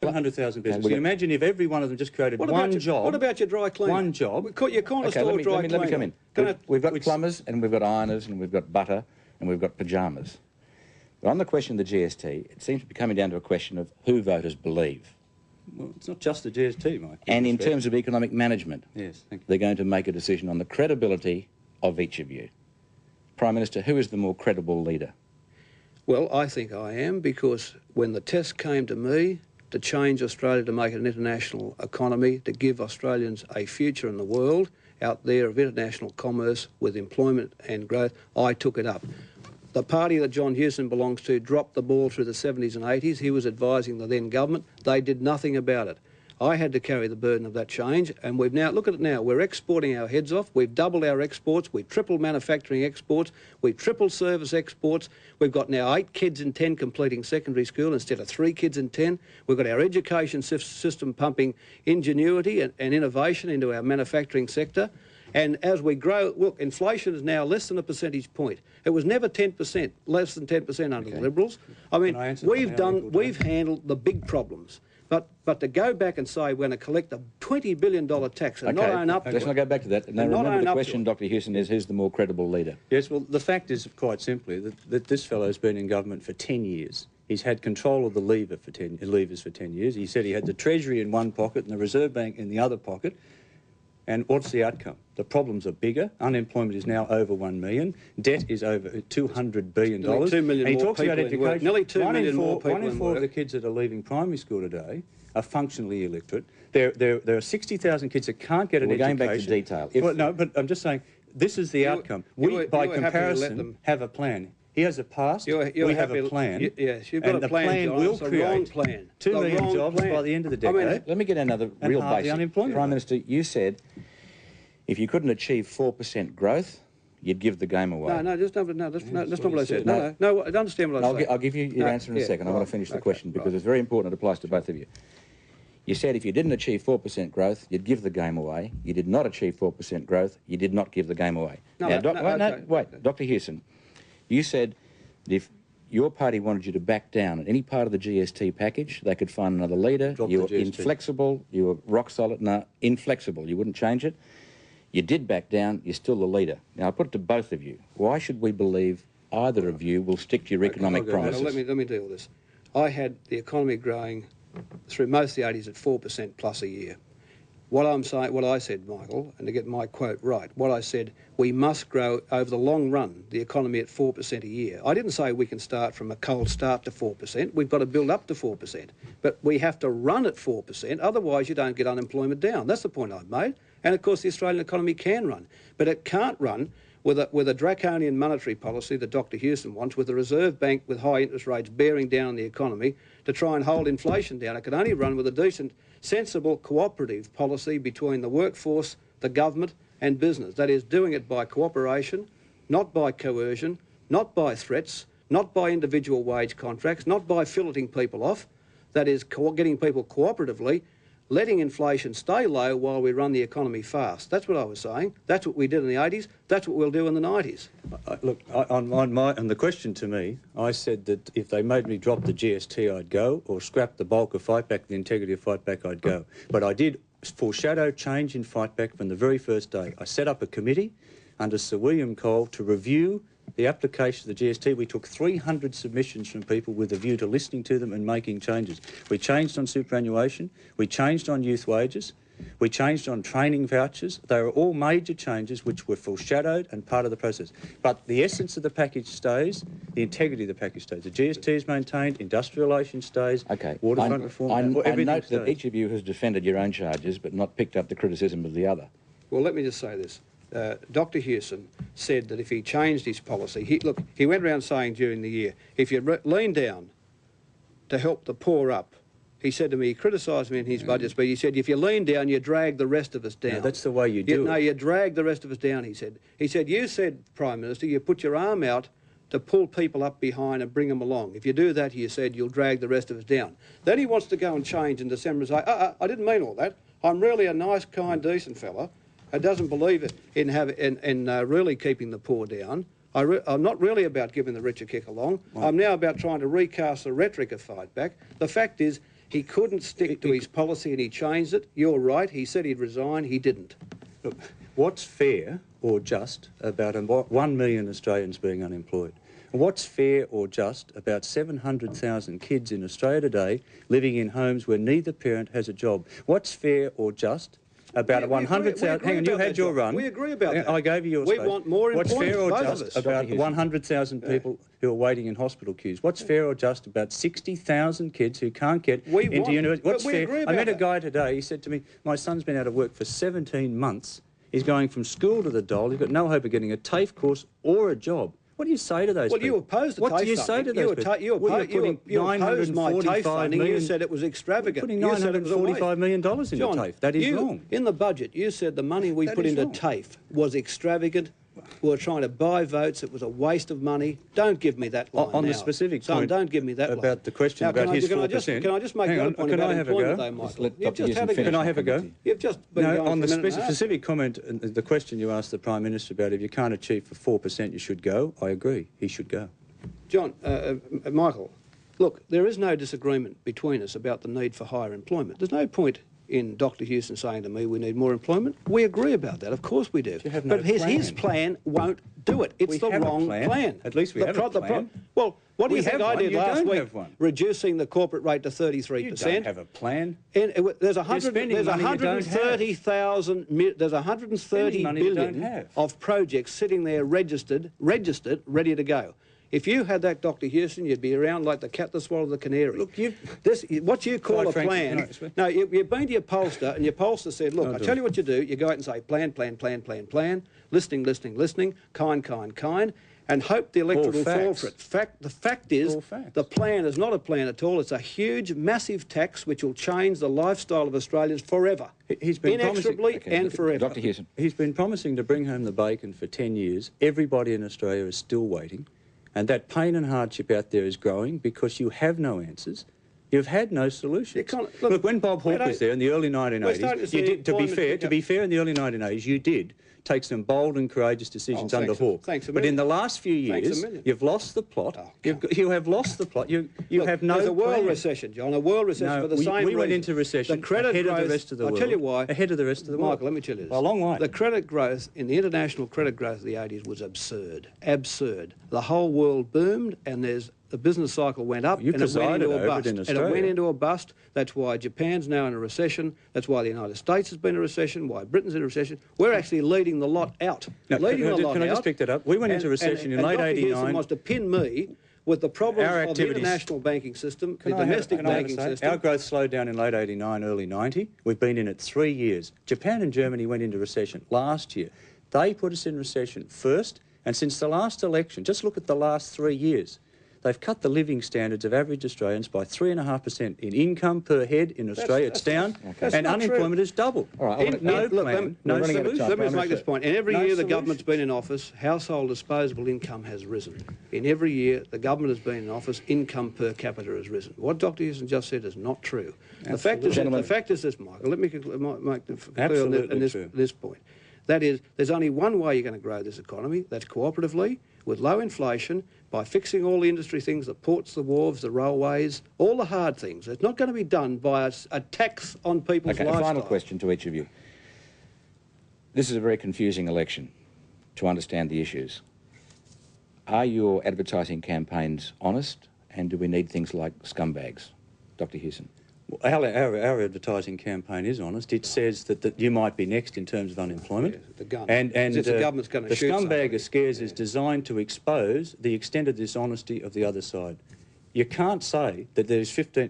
700,000 businesses. Can you imagine if every one of them just created one job? What about your dry cleaner? One job. Your corner store dry cleaner. Let me come in. We've got plumbers and we've got ironers and we've got butter and we've got pyjamas. But on the question of the GST, it seems to be coming down to a question of who voters believe. Well, it's not just the GST, Mike. And in terms of economic management, yes, thank you. They're going to make a decision on the credibility of each of you. Prime Minister, who is the more credible leader? Well, I think I am, because when the test came to me to change Australia, to make it an international economy, to give Australians a future in the world out there of international commerce with employment and growth, I took it up. The party that John Hewson belongs to dropped the ball through the 70s and 80s. He was advising the then government. They did nothing about it. I had to carry the burden of that change, and we've now, look at it now, we're exporting our heads off. We've doubled our exports, we've tripled manufacturing exports, we've tripled service exports. We've got now 8 kids in 10 completing secondary school instead of 3 kids in 10. We've got our education system pumping ingenuity and innovation into our manufacturing sector. And as we grow, look, inflation is now less than a percentage point. It was never 10%, less than 10% under the Liberals. I mean, we've handled the big problems. But to go back and say we're going to collect a $20 billion tax and not own up to it... Let's not go back to that. Now, remember the question, Dr Hewson, is who's the more credible leader? Yes, well, the fact is, quite simply, that this fellow's been in government for 10 years. He's had control of the levers for 10 years. He said he had the Treasury in one pocket and the Reserve Bank in the other pocket. And what's the outcome? The problems are bigger. Unemployment is now over 1 million. Debt is over $200 billion. Nearly 2 million and he more talks people about education. Nearly 2 million more people. 1 in 4 of the kids that are leaving primary school today are functionally illiterate. There are 60,000 kids that can't get an education. We're going back to detail. Well, no, but I'm just saying, this is the outcome. We, by comparison, have a plan. He has a past, we have a plan. Yes, you've got a plan, John. Will create 2 million jobs by the end of the decade. I mean, let me get another real basic. Unemployment. Prime Minister, you said if you couldn't achieve 4% growth, you'd give the game away. That's not what I said. No, I understand what I said. I'll give you your answer in a second. I want to finish the question because it's very important. It applies to both of you. You said if you didn't achieve 4% growth, you'd give the game away. You did not achieve 4% growth, you did not give the game away. Wait, Dr Hewson, you said that if your party wanted you to back down at any part of the GST package, they could find another leader. You were inflexible, you were rock solid. No, inflexible, you wouldn't change it. You did back down, you're still the leader. Now, I put it to both of you. Why should we believe either of you will stick to your economic promises? Let me deal with this. I had the economy growing through most of the 80s at 4% plus a year. What I said, Michael, and to get my quote right, what I said, we must grow over the long run the economy at 4% a year. I didn't say we can start from a cold start to 4%. We've got to build up to 4%. But we have to run at 4%, otherwise you don't get unemployment down. That's the point I've made. And, of course, the Australian economy can run. But it can't run with a draconian monetary policy that Dr Hewson wants, with the Reserve Bank with high interest rates bearing down the economy to try and hold inflation down. It can only run with a decent, sensible, cooperative policy between the workforce, the government and business. That is, doing it by cooperation, not by coercion, not by threats, not by individual wage contracts, not by filleting people off. That is, getting people cooperatively, letting inflation stay low while we run the economy fast. That's what I was saying. That's what we did in the 80s. That's what we'll do in the 90s. Look, on the question to me, I said that if they made me drop the GST, I'd go, or scrap the bulk of Fight Back, the integrity of Fight Back, I'd go. But I did foreshadow change in Fight Back from the very first day. I set up a committee under Sir William Cole to review the application of the GST. We took 300 submissions from people with a view to listening to them and making changes. We changed on superannuation, we changed on youth wages, we changed on training vouchers. They were all major changes which were foreshadowed and part of the process. But the essence of the package stays, the integrity of the package stays. The GST is maintained, industrial relations stays, waterfront reform, I note that each of you has defended your own charges but not picked up the criticism of the other. Well, let me just say this. Dr Hewson said that if he changed his policy, he went around saying during the year, if you lean down to help the poor up, he said to me, he criticised me in his budget speech, he said, if you lean down, you drag the rest of us down. No, that's the way you do it. No, you drag the rest of us down, he said. He said, you said, Prime Minister, you put your arm out to pull people up behind and bring them along. If you do that, he said, you'll drag the rest of us down. Then he wants to go and change in December and say, I didn't mean all that. I'm really a nice, kind, decent fella. It doesn't believe in really keeping the poor down. I'm not really about giving the rich a kick along. I'm now about trying to recast the rhetoric of Fight Back. The fact is, He couldn't stick to his policy and he changed it. You're right. He said he'd resign. He didn't. Look, what's fair or just about 1 million Australians being unemployed? What's fair or just about 700,000 kids in Australia today living in homes where neither parent has a job? What's fair or just about 100,000... Hang on, you had your run. We agree about that. I gave you your We space. want more employment, What's fair or both of just us. about 100,000 people who are waiting in hospital queues? What's fair or just about 60,000 kids who can't get into university? What's fair? I met a guy today, he said to me, my son's been out of work for 17 months. He's going from school to the dole. He's got no hope of getting a TAFE course or a job. What do you say to those people? Well, you opposed the TAFE. What do you say to those people? You opposed my TAFE funding. You said it was extravagant. Putting $945 million into TAFE. That is wrong. In the budget, you said the money we put into TAFE was extravagant. We were trying to buy votes. It was a waste of money. Don't give me that line on now. The specific Son, point don't give me that about line. the question now, about his 4%. Can I just make another point about employment, though, Michael? Can I have a go? You've just been going on the for a minute specific comment, the question you asked the Prime Minister about if you can't achieve for 4%, you should go. I agree. He should go. John, Michael, look, there is no disagreement between us about the need for higher employment. There's no point in Dr. Hewson saying to me we need more employment. We agree about that. Of course we do. But his plan won't do it. It's the wrong plan. At least we have a plan. Well, what do you think I did last week? Reducing the corporate rate to 33%. You don't have a plan. There's 130,000. There's 130 billion of projects sitting there registered, ready to go. If you had that, Dr. Hewson, you'd be around like the cat that swallowed the canary. Look, what you call a plan... No, you've been to your pollster, and your pollster said, look, I tell you what you do. You go out and say, plan, listening, kind, and hope the electorate will fall for it. The fact is, the plan is not a plan at all. It's a huge, massive tax which will change the lifestyle of Australians forever. He's been inexorably and forever. Dr. Hewson. He's been promising to bring home the bacon for 10 years. Everybody in Australia is still waiting. And that pain and hardship out there is growing because you have no answers. You've had no solutions. Look, when Bob Hawke was there in the early 1980s, you did, to be fair, in the early 1980s, you did take some bold and courageous decisions under Hawke. But in the last few years, you've lost the plot. You have lost the plot. You have no There's a world plan. Recession, John, a world recession for the same reason. We went into recession ahead of the rest of the world. I'll tell you why. Ahead of the rest of the world. Michael, let me tell you this. A long way. The credit growth, in the international credit growth of the 80s was absurd. Absurd. The whole world boomed and the business cycle went up and it went into a bust. And it went into a bust. That's why Japan's now in a recession. That's why the United States has been in a recession, why Britain's in a recession. We're actually leading the lot out. Can I just pick that up? We went into recession in late 89. Dr. Hewson wants to pin me with the problems of the international banking system, the domestic banking system. Our growth slowed down in late 89, early 90. We've been in it 3 years. Japan and Germany went into recession last year. They put us in recession first, and since the last election, just look at the last 3 years, they've cut the living standards of average Australians by 3.5% in income per head in Australia. It's down, and unemployment has doubled. All right, no plan, no solution. Let me make this point. In every year the government's been in office, household disposable income has risen. In every year the government has been in office, income per capita has risen. What Dr. Hewson just said is not true. The fact is this, Michael. Let me make it clear on this point. That is, there's only one way you're going to grow this economy. That's cooperatively, with low inflation, by fixing all the industry things, the ports, the wharves, the railways, all the hard things. It's not going to be done by a tax on people's lifestyle. A final question to each of you. This is a very confusing election to understand the issues. Are your advertising campaigns honest, and do we need things like scumbags? Dr. Hewson. Our advertising campaign is honest. It says that you might be next in terms of unemployment. Yeah, the gun. And the government's going to shoot scumbag of scares is designed to expose the extent of dishonesty of the other side. You can't say that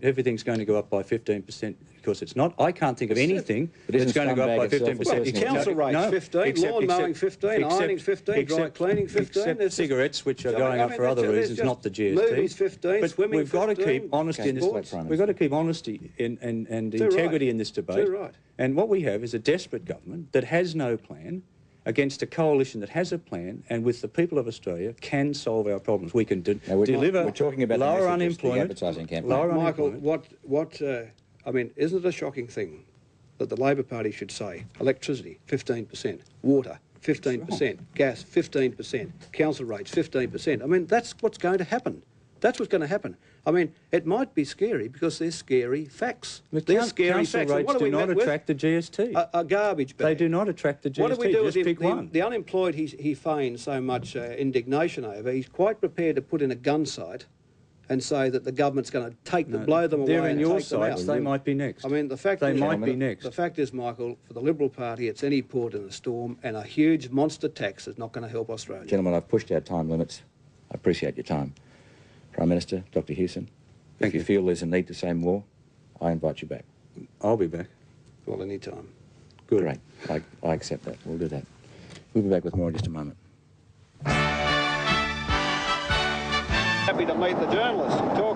everything's going to go up by 15% because it's not. I can't think of anything that's going to go up by 15%. Well, council rates 15, lawn mowing 15, ironing 15, dry cleaning 15. Except cigarettes, which are going up for other reasons, not the GST. Movies 15, but swimming we've got to keep honesty in this. We've got to keep honesty and integrity in this debate. And what we have is a desperate government that has no plan, against a coalition that has a plan and with the people of Australia can solve our problems. We can deliver we're talking about lower unemployment. Advertising campaign. Michael, I mean, isn't it a shocking thing that the Labor Party should say electricity 15%, water 15%, gas 15%, council rates 15%? I mean, that's what's going to happen. That's what's going to happen. I mean, it might be scary because they're scary facts. They're scary facts. Rates do not attract the GST. A garbage bag. They do not attract the GST. What do we do Just pick one. The unemployed he feigns so much indignation over? He's quite prepared to put in a gun sight and say that the government's going to blow them away. They're in and your take them out. sights. They might be next. I mean, the fact the fact is, Michael, for the Liberal Party, it's any port in a storm, and a huge monster tax is not going to help Australia. Gentlemen, I've pushed our time limits. I appreciate your time. Prime Minister, Dr. Hewson, if you feel there's a need to say more, I invite you back. I'll be back. Well, any time. Good. Great. I accept that. We'll do that. We'll be back with more in just a moment. Happy to meet the journalists and talk